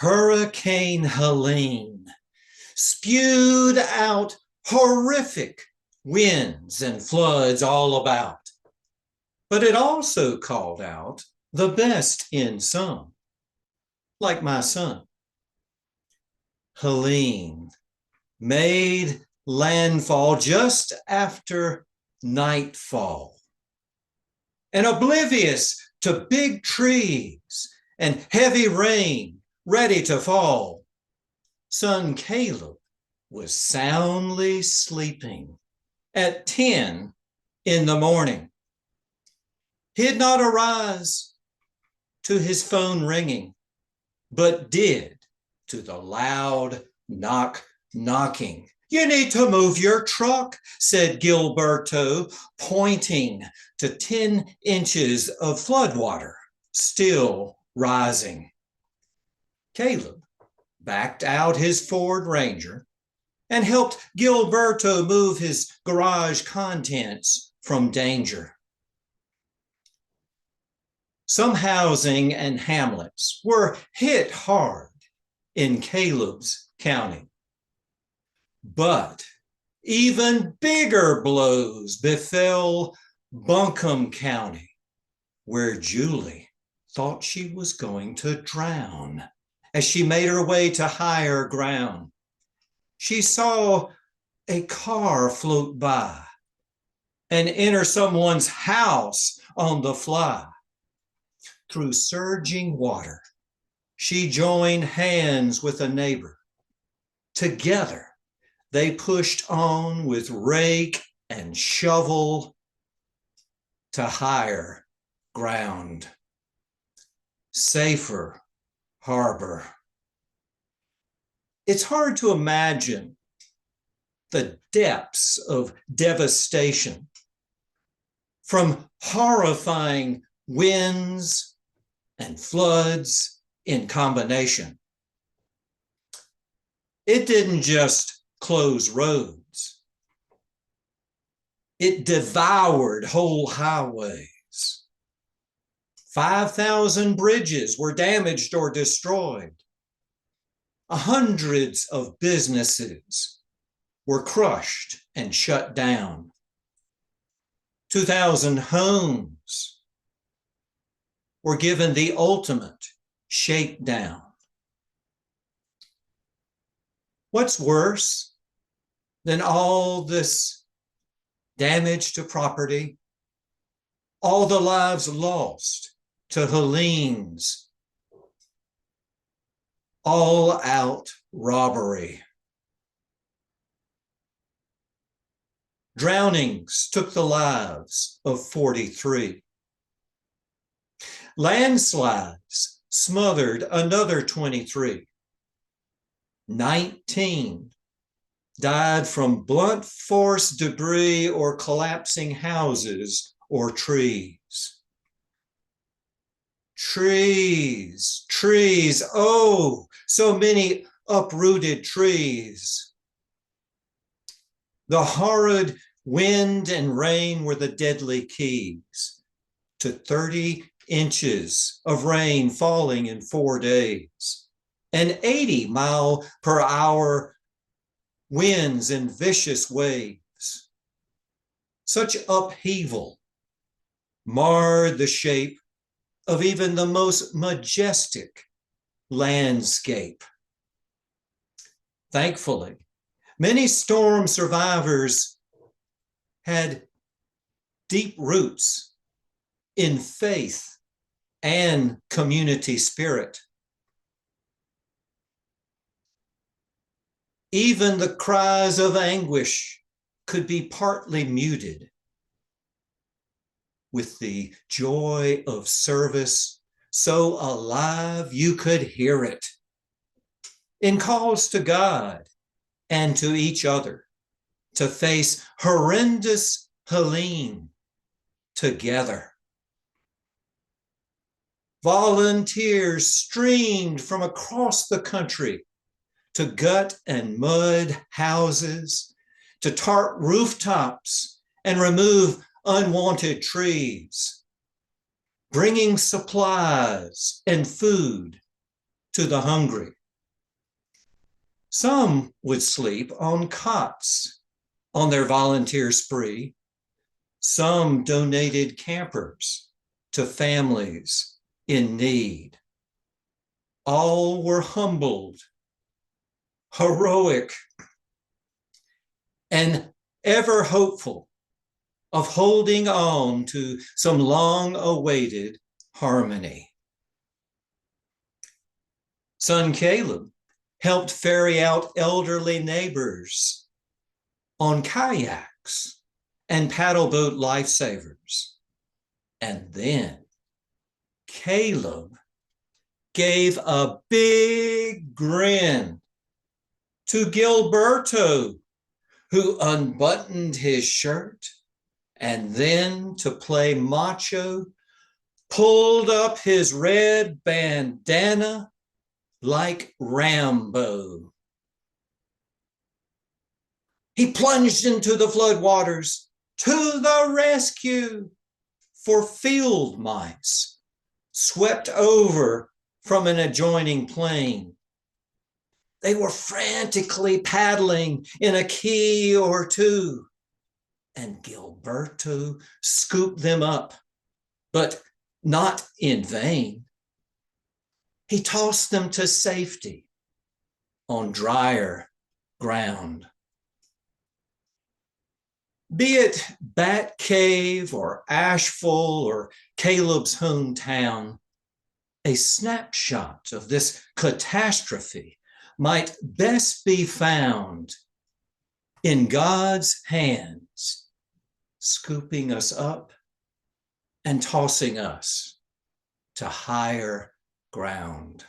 Hurricane Helene spewed out horrific winds and floods all about, but it also called out the best in some, like my son. Helene made landfall just after nightfall, and oblivious to big trees and heavy rain ready to fall, son Caleb was soundly sleeping at 10 in the morning. He'd not arise to his phone ringing, but did to the loud knocking. "You need to move your truck," said Gilberto, pointing to 10 inches of floodwater still rising. Caleb backed out his Ford Ranger and helped Gilberto move his garage contents from danger. Some housing and hamlets were hit hard in Caleb's county, but even bigger blows befell Buncombe County, where Julie thought she was going to drown as she made her way to higher ground. She saw a car float by and enter someone's house on the fly. Through surging water, she joined hands with a neighbor. Together, they pushed on with rake and shovel to higher ground, safer harbor. It's hard to imagine the depths of devastation from horrifying winds and floods in combination. It didn't just close roads. It devoured whole highways. 5,000 bridges were damaged or destroyed. Hundreds of businesses were crushed and shut down. 2,000 homes were given the ultimate shakedown. What's worse than all this damage to property, all the lives lost to Helene's all-out robbery? Drownings took the lives of 43. Landslides smothered another 23. 19 died from blunt force debris or collapsing houses or trees. Trees, oh, so many uprooted trees. The horrid wind and rain were the deadly keys to 30 inches of rain falling in 4 days, and 80-mile-per-hour winds and vicious waves. Such upheaval marred the shape of even the most majestic landscape. Thankfully, many storm survivors had deep roots in faith and community spirit. Even the cries of anguish could be partly muted with the joy of service so alive you could hear it in calls to God and to each other to face horrendous Helene together. Volunteers streamed from across the country to gut and mud houses, to tarp rooftops and remove unwanted trees, bringing supplies and food to the hungry. Some would sleep on cots on their volunteer spree. Some donated campers to families in need. All were humbled, heroic, and ever hopeful of holding on to some long-awaited harmony. Son Caleb helped ferry out elderly neighbors on kayaks and paddleboat lifesavers. And then Caleb gave a big grin to Gilberto, who unbuttoned his shirt and then, to play macho, pulled up his red bandana like Rambo. He plunged into the floodwaters to the rescue, for field mice swept over from an adjoining plain. They were frantically paddling in a key or two, and Gilberto scooped them up, but not in vain. He tossed them to safety on drier ground. Be it Bat Cave or Asheville or Caleb's hometown, a snapshot of this catastrophe might best be found in God's hands, scooping us up and tossing us to higher ground.